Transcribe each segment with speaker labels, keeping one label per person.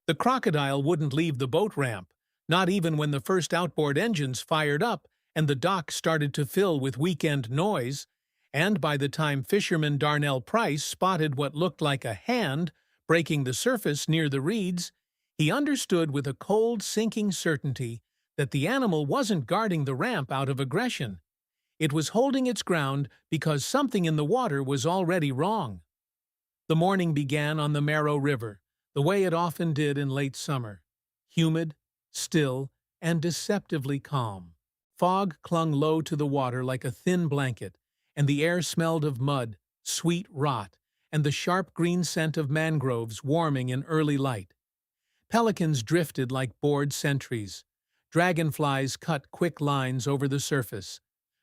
Speaker 1: The crocodile wouldn't leave the boat ramp, not even when the first outboard engines fired up and the dock started to fill with weekend noise, and by the time fisherman Darnell Price spotted what looked like a hand breaking the surface near the reeds, he understood with a cold, sinking certainty that the animal wasn't guarding the ramp out of aggression. It was holding its ground because something in the water was already wrong. The morning began on the Marrow River, the way it often did in late summer, humid, still, and deceptively calm. Fog clung low to the water like a thin blanket, and the air smelled of mud, sweet rot, and the sharp green scent of mangroves warming in early light. Pelicans drifted like bored sentries. Dragonflies cut quick lines over the surface.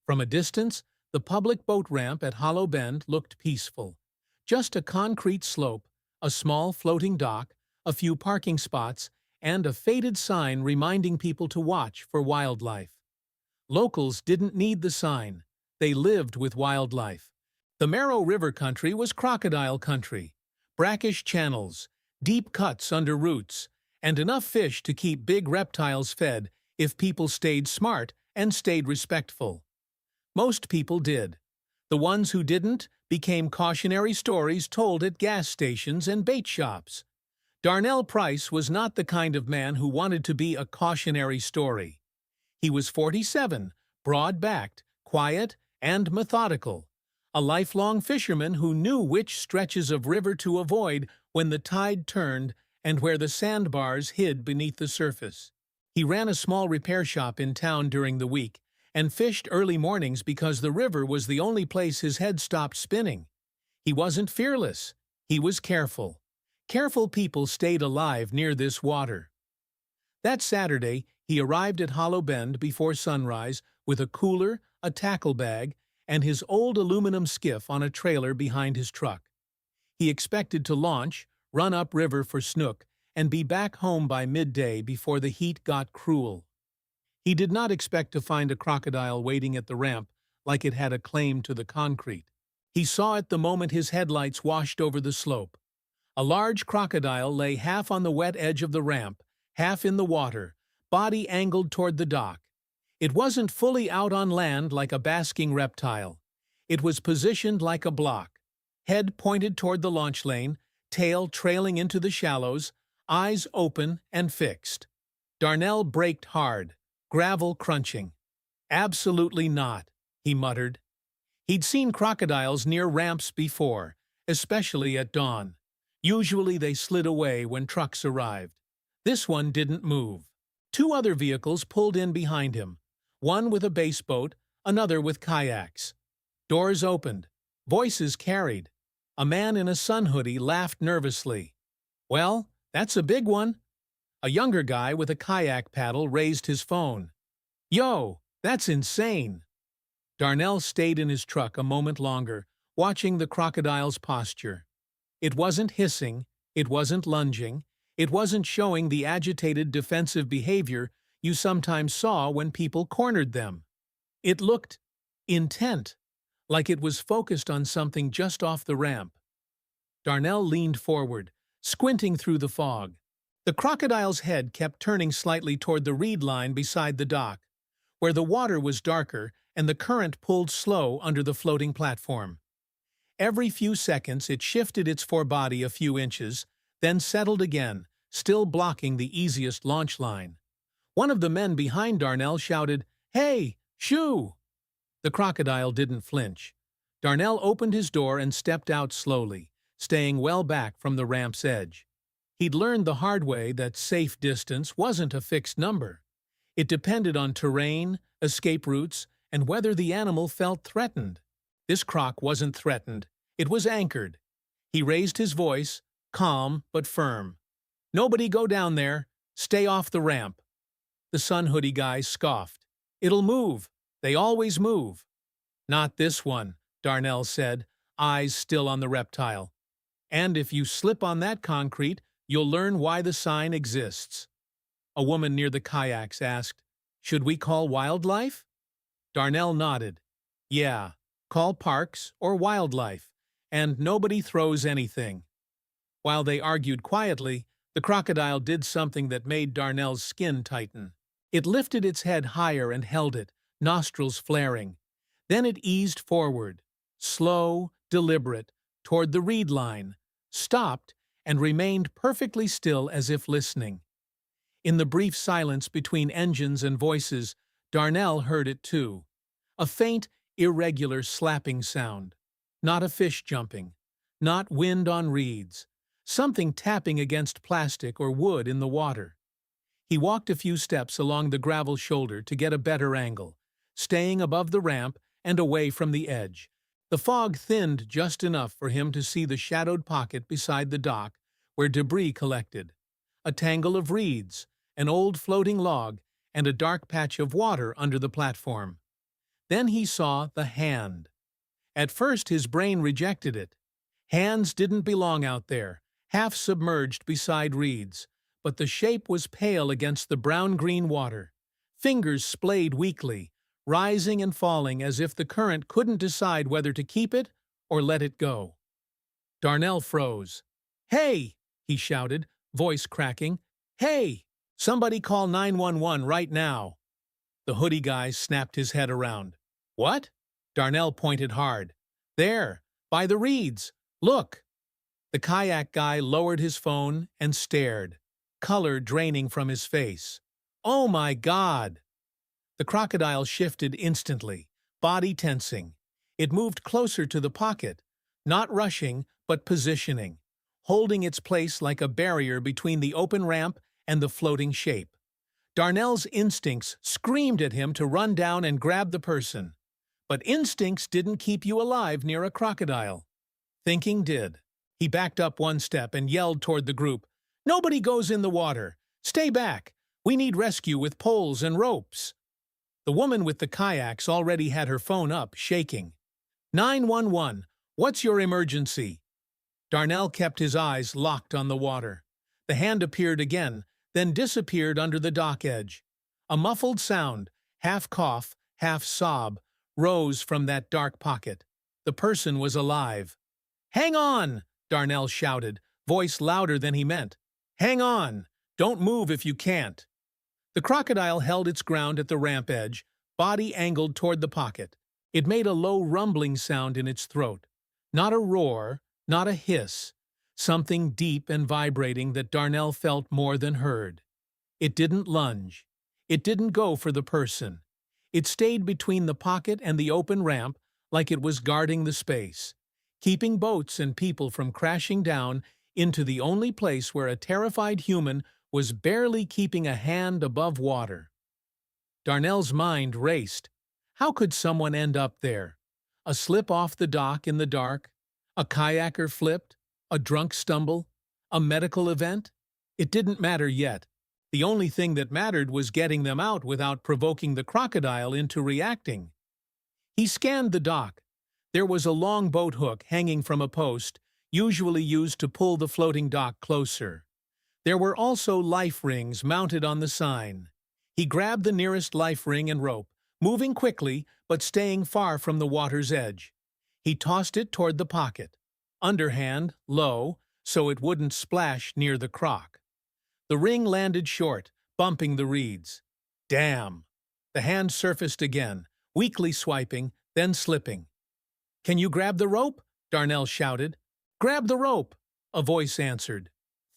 Speaker 1: From a distance, the public boat ramp at Hollow Bend looked peaceful. Just a concrete slope, a small floating dock, a few parking spots, and a faded sign reminding people to watch for wildlife. Locals didn't need the sign. They lived with wildlife. The Marrow River country was crocodile country. Brackish channels, deep cuts under roots, and enough fish to keep big reptiles fed if people stayed smart and stayed respectful. Most people did. The ones who didn't became cautionary stories told at gas stations and bait shops. Darnell Price was not the kind of man who wanted to be a cautionary story. He was 47, broad-backed, quiet, and methodical, a lifelong fisherman who knew which stretches of river to avoid when the tide turned and where the sandbars hid beneath the surface. He ran a small repair shop in town during the week and fished early mornings because the river was the only place his head stopped spinning. He wasn't fearless. He was careful. Careful people stayed alive near this water. That Saturday, he arrived at Hollow Bend before sunrise with a cooler, a tackle bag, and his old aluminum skiff on a trailer behind his truck. He expected to launch, run upriver for snook, and be back home by midday before the heat got cruel. He did not expect to find a crocodile waiting at the ramp like it had a claim to the concrete. He saw it the moment his headlights washed over the slope. A large crocodile lay half on the wet edge of the ramp, half in the water, body angled toward the dock. It wasn't fully out on land like a basking reptile. It was positioned like a block, head pointed toward the launch lane, tail trailing into the shallows, eyes open and fixed. Darnell braked hard, gravel crunching. "Absolutely not," he muttered. He'd seen crocodiles near ramps before, especially at dawn. Usually they slid away when trucks arrived. This one didn't move. Two other vehicles pulled in behind him, one with a base boat, another with kayaks. Doors opened. Voices carried. A man in a sun hoodie laughed nervously. "Well, that's a big one." A younger guy with a kayak paddle raised his phone. "Yo, that's insane." Darnell stayed in his truck a moment longer, watching the crocodile's posture. It wasn't hissing, it wasn't lunging, it wasn't showing the agitated defensive behavior you sometimes saw when people cornered them. It looked intent, like it was focused on something just off the ramp. Darnell leaned forward, squinting through the fog. The crocodile's head kept turning slightly toward the reed line beside the dock, where the water was darker and the current pulled slow under the floating platform. Every few seconds it shifted its forebody a few inches, then settled again, still blocking the easiest launch line. One of the men behind Darnell shouted, "Hey, shoo!" The crocodile didn't flinch. Darnell opened his door and stepped out slowly, staying well back from the ramp's edge. He'd learned the hard way that safe distance wasn't a fixed number. It depended on terrain, escape routes, and whether the animal felt threatened. This croc wasn't threatened. It was anchored. He raised his voice, calm but firm. "Nobody go down there. Stay off the ramp." The sun hoodie guy scoffed. "It'll move. They always move." "Not this one," Darnell said, eyes still on the reptile. "And if you slip on that concrete, you'll learn why the sign exists." A woman near the kayaks asked, "Should we call wildlife?" Darnell nodded. "Yeah, call parks or wildlife, and nobody throws anything." While they argued quietly, The crocodile did something that made Darnell's skin tighten. It lifted its head higher and held it, nostrils flaring. Then it eased forward, slow, deliberate, toward the reed line, stopped, and remained perfectly still as if listening. In the brief silence between engines and voices, Darnell heard it too. A faint, irregular slapping sound. Not a fish jumping. Not wind on reeds. Something tapping against plastic or wood in the water. He walked a few steps along the gravel shoulder to get a better angle, staying above the ramp and away from the edge. The fog thinned just enough for him to see the shadowed pocket beside the dock where debris collected. A tangle of reeds, an old floating log, and a dark patch of water under the platform. Then he saw the hand. At first his brain rejected it. Hands didn't belong out there, half submerged beside reeds, but the shape was pale against the brown-green water. Fingers splayed weakly, rising and falling as if the current couldn't decide whether to keep it or let it go. Darnell froze. "Hey!" he shouted, voice cracking. "Hey! Somebody call 911 right now!" The hoodie guy snapped his head around. "What?" Darnell pointed hard. "There, by the reeds. Look!" The kayak guy lowered his phone and stared, color draining from his face. "Oh my God!" The crocodile shifted instantly, body tensing. It moved closer to the pocket, not rushing, but positioning, holding its place like a barrier between the open ramp and the floating shape. Darnell's instincts screamed at him to run down and grab the person. But instincts didn't keep you alive near a crocodile. Thinking did. He backed up one step and yelled toward the group, "Nobody goes in the water! Stay back! We need rescue with poles and ropes!" The woman with the kayaks already had her phone up, shaking. 911, what's your emergency?" Darnell kept his eyes locked on the water. The hand appeared again, then disappeared under the dock edge. A muffled sound, half cough, half sob, rose from that dark pocket. The person was alive. "Hang on!" Darnell shouted, voice louder than he meant. "Hang on! Don't move if you can't!" The crocodile held its ground at the ramp edge, body angled toward the pocket. It made a low rumbling sound in its throat. Not a roar, not a hiss. Something deep and vibrating that Darnell felt more than heard. It didn't lunge. It didn't go for the person. It stayed between the pocket and the open ramp like it was guarding the space, keeping boats and people from crashing down into the only place where a terrified human was barely keeping a hand above water. Darnell's mind raced. How could someone end up there? A slip off the dock in the dark? A kayaker flipped? A drunk stumble? A medical event? It didn't matter yet. The only thing that mattered was getting them out without provoking the crocodile into reacting. He scanned the dock. There was a long boat hook hanging from a post, usually used to pull the floating dock closer. There were also life rings mounted on the sign. He grabbed the nearest life ring and rope, moving quickly but staying far from the water's edge. He tossed it toward the pocket, underhand, low, so it wouldn't splash near the croc. The ring landed short, bumping the reeds. Damn! The hand surfaced again, weakly swiping, then slipping. "Can you grab the rope?" Darnell shouted. "Grab the rope!" a voice answered.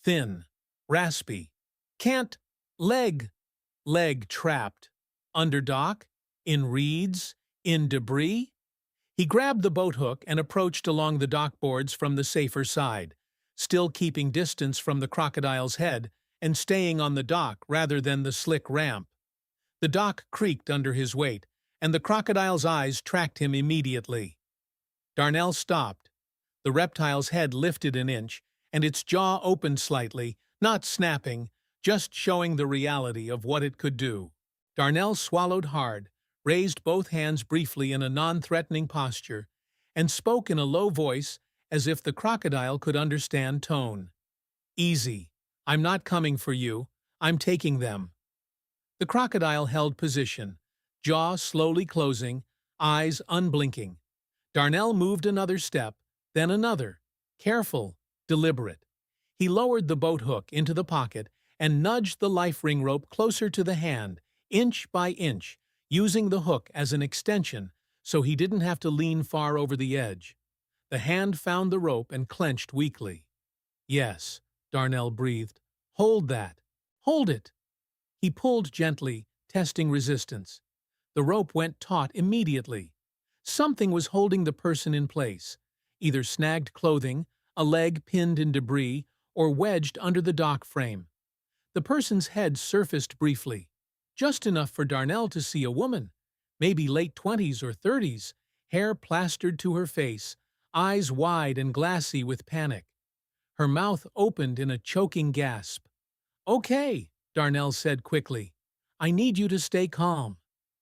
Speaker 1: Thin, raspy. "Can't. Leg." Leg trapped. Under dock? In reeds? In debris? He grabbed the boat hook and approached along the dock boards from the safer side, still keeping distance from the crocodile's head and staying on the dock rather than the slick ramp. The dock creaked under his weight, and the crocodile's eyes tracked him immediately. Darnell stopped. The reptile's head lifted an inch, and its jaw opened slightly, not snapping, just showing the reality of what it could do. Darnell swallowed hard, raised both hands briefly in a non-threatening posture, and spoke in a low voice as if the crocodile could understand tone. "Easy. I'm not coming for you. I'm taking them." The crocodile held position, jaw slowly closing, eyes unblinking. Darnell moved another step, then another, careful, deliberate. He lowered the boat hook into the pocket and nudged the life ring rope closer to the hand, inch by inch, using the hook as an extension so he didn't have to lean far over the edge. The hand found the rope and clenched weakly. "Yes," Darnell breathed. "Hold that. Hold it." He pulled gently, testing resistance. The rope went taut immediately. Something was holding the person in place, either snagged clothing, a leg pinned in debris, or wedged under the dock frame. The person's head surfaced briefly, just enough for Darnell to see a woman, maybe late 20s or 30s, hair plastered to her face, eyes wide and glassy with panic. Her mouth opened in a choking gasp. "Okay," Darnell said quickly. "I need you to stay calm.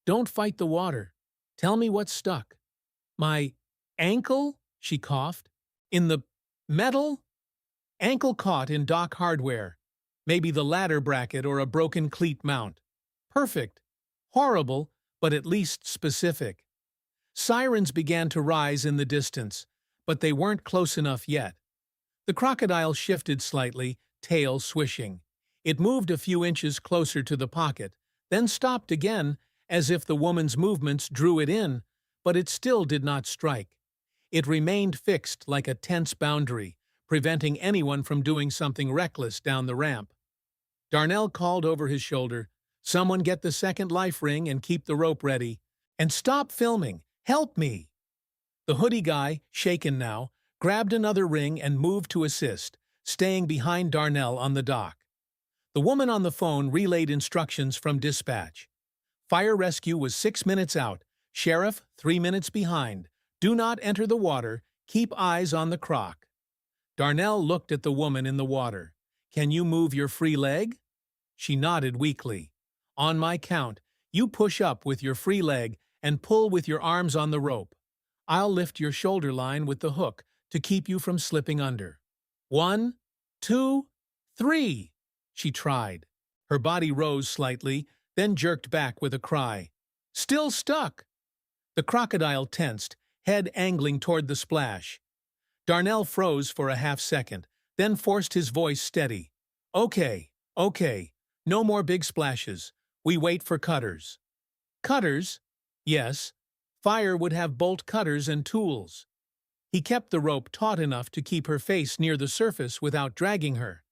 Speaker 1: Don't fight the water. Tell me what's stuck." "My ankle?" she coughed. "In the metal?" "Ankle caught in dock hardware. Maybe the ladder bracket or a broken cleat mount." "Perfect. Horrible, but at least specific." Sirens began to rise in the distance, but they weren't close enough yet. The crocodile shifted slightly, tail swishing. It moved a few inches closer to the pocket, then stopped again, as if the woman's movements drew it in, but it still did not strike. It remained fixed like a tense boundary, preventing anyone from doing something reckless down the ramp. Darnell called over his shoulder, "Someone get the second life ring and keep the rope ready. And stop filming! Help me!" The hoodie guy, shaken now, grabbed another ring and moved to assist, staying behind Darnell on the dock. The woman on the phone relayed instructions from dispatch. Fire rescue was 6 minutes out. Sheriff, 3 minutes behind. Do not enter the water. Keep eyes on the croc. Darnell looked at the woman in the water. "Can you move your free leg?" She nodded weakly. "On my count, you push up with your free leg and pull with your arms on the rope. I'll lift your shoulder line with the hook to keep you from slipping under. 1, 2, 3. She tried. Her body rose slightly, then jerked back with a cry. "Still stuck!" The crocodile tensed, head angling toward the splash. Darnell froze for a half-second, then forced his voice steady. "Okay, okay. No more big splashes. We wait for cutters." "Cutters?" "Yes. Fire would have bolt cutters and tools." He kept the rope taut enough to keep her face near the surface without dragging her,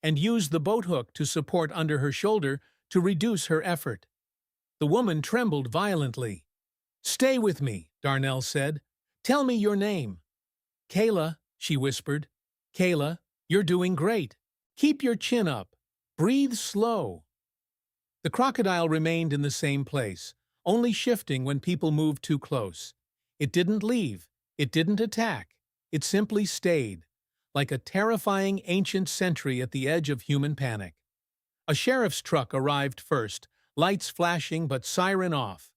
Speaker 1: and used the boat hook to support under her shoulder to reduce her effort. The woman trembled violently. "Stay with me," Darnell said. "Tell me your name." "Kayla," she whispered. "Kayla, you're doing great. Keep your chin up. Breathe slow." The crocodile remained in the same place, only shifting when people moved too close. It didn't leave. It didn't attack. It simply stayed, like a terrifying ancient sentry at the edge of human panic. A sheriff's truck arrived first, lights flashing but siren off.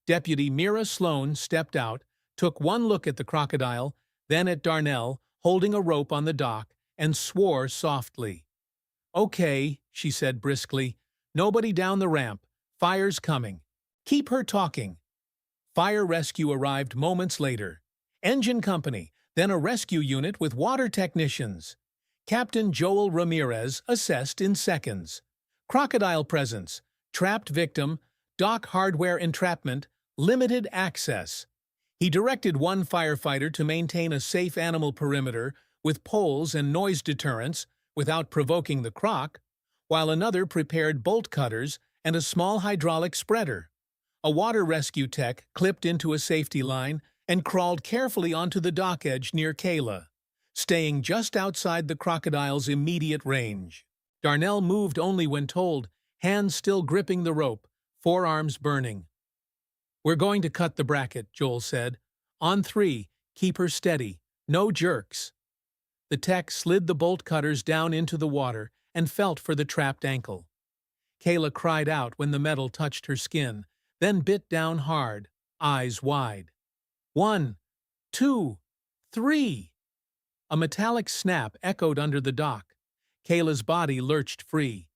Speaker 1: Deputy Mira Sloan stepped out, took one look at the crocodile, then at Darnell, holding a rope on the dock, and swore softly. "Okay," she said briskly. "Nobody down the ramp. Fire's coming. Keep her talking." Fire rescue arrived moments later. Engine company, then a rescue unit with water technicians. Captain Joel Ramirez assessed in seconds. Crocodile presence, trapped victim, dock hardware entrapment, limited access. He directed one firefighter to maintain a safe animal perimeter with poles and noise deterrents without provoking the croc, while another prepared bolt cutters and a small hydraulic spreader. A water rescue tech clipped into a safety line and crawled carefully onto the dock edge near Kayla, staying just outside the crocodile's immediate range. Darnell moved only when told, hands still gripping the rope, forearms burning. "We're going to cut the bracket," Joel said. "On 3, keep her steady. No jerks." The tech slid the bolt cutters down into the water and felt for the trapped ankle. Kayla cried out when the metal touched her skin, then bit down hard, eyes wide. 1, 2, 3. A metallic snap echoed under the dock. Kayla's body lurched free.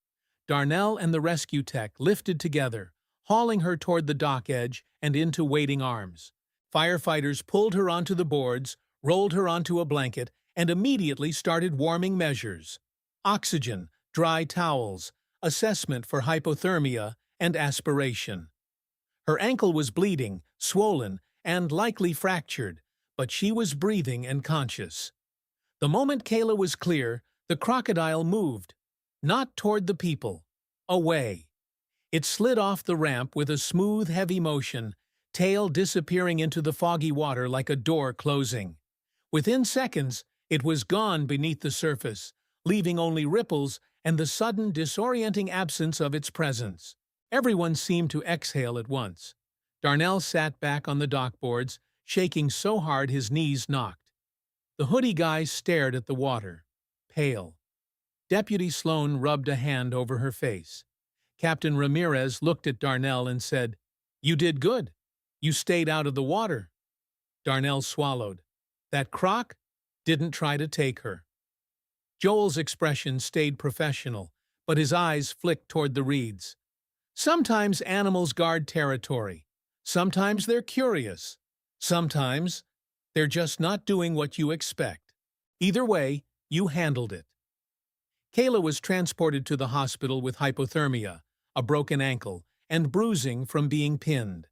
Speaker 1: Darnell and the rescue tech lifted together, hauling her toward the dock edge and into waiting arms. Firefighters pulled her onto the boards, rolled her onto a blanket, and immediately started warming measures. Oxygen, dry towels, assessment for hypothermia, and aspiration. Her ankle was bleeding, swollen, and likely fractured, but she was breathing and conscious. The moment Kayla was clear, the crocodile moved, not toward the people, away. It slid off the ramp with a smooth, heavy motion, tail disappearing into the foggy water like a door closing. Within seconds, it was gone beneath the surface, leaving only ripples and the sudden, disorienting absence of its presence. Everyone seemed to exhale at once. Darnell sat back on the dockboards, shaking so hard his knees knocked. The hoodie guy stared at the water, pale. Deputy Sloan rubbed a hand over her face. Captain Ramirez looked at Darnell and said, "You did good. You stayed out of the water." Darnell swallowed. That croc didn't try to take her. Joel's expression stayed professional, but his eyes flicked toward the reeds. Sometimes animals guard territory. Sometimes they're curious. Sometimes they're just not doing what you expect. Either way, you handled it. Kayla was transported to the hospital with hypothermia, a broken ankle, and bruising from being pinned.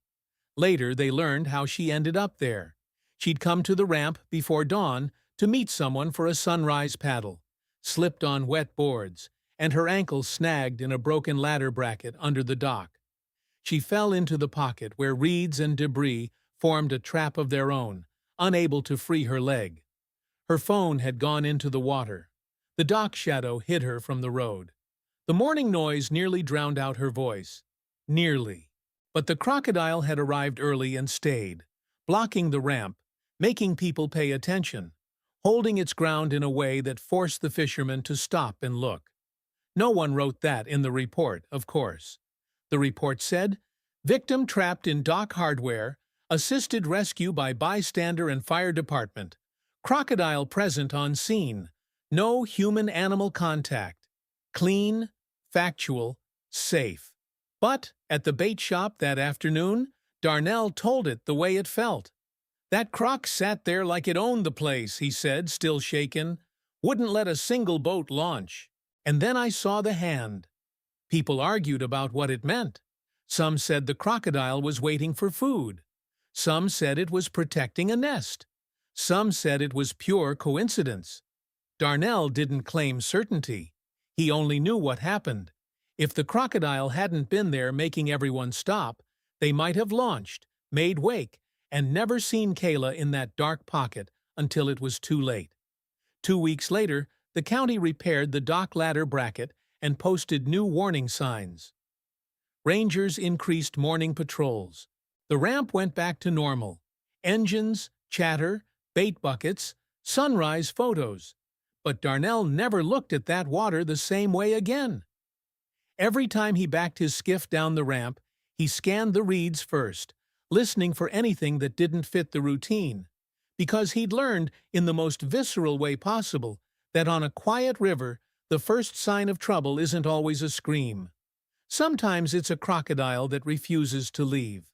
Speaker 1: Later, they learned how she ended up there. She'd come to the ramp before dawn to meet someone for a sunrise paddle, slipped on wet boards, and her ankle snagged in a broken ladder bracket under the dock. She fell into the pocket where reeds and debris formed a trap of their own, unable to free her leg. Her phone had gone into the water. The dock shadow hid her from the road. The morning noise nearly drowned out her voice. Nearly. But the crocodile had arrived early and stayed, blocking the ramp, making people pay attention, holding its ground in a way that forced the fishermen to stop and look. No one wrote that in the report, of course. The report said, "Victim trapped in dock hardware, assisted rescue by bystander and fire department. Crocodile present on scene. No human-animal contact. Clean, factual, safe." But at the bait shop that afternoon, Darnell told it the way it felt. "That croc sat there like it owned the place," he said, still shaken. "Wouldn't let a single boat launch. And then I saw the hand." People argued about what it meant. Some said the crocodile was waiting for food. Some said it was protecting a nest. Some said it was pure coincidence. Darnell didn't claim certainty. He only knew what happened. If the crocodile hadn't been there making everyone stop, they might have launched, made wake, and never seen Kayla in that dark pocket until it was too late. 2 weeks later, the county repaired the dock ladder bracket and posted new warning signs. Rangers increased morning patrols. The ramp went back to normal. Engines, chatter, bait buckets, sunrise photos. But Darnell never looked at that water the same way again. Every time he backed his skiff down the ramp, he scanned the reeds first, listening for anything that didn't fit the routine. Because he'd learned, in the most visceral way possible, that on a quiet river, the first sign of trouble isn't always a scream. Sometimes it's a crocodile that refuses to leave.